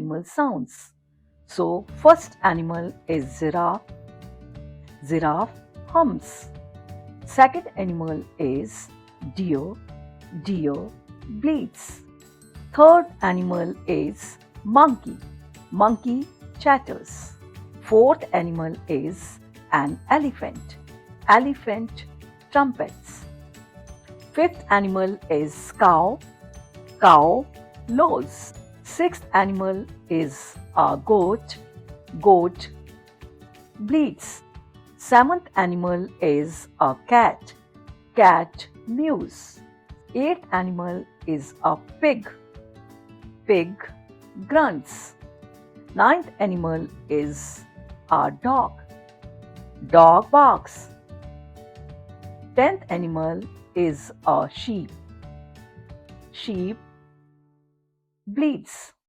animal sounds. So, first animal is giraffe. Giraffe hums. Second animal is deer. Deer bleats. Third animal is monkey. Monkey chatters. Fourth animal is an elephant. Elephant trumpets. Fifth animal is cow. Cow lows. Sixth animal is a goat. Goat bleats. Seventh animal is a cat. Cat mews. Eighth animal is a pig. Pig grunts. Ninth animal is a dog. Dog barks. 10th animal is a sheep. Sheep bleats.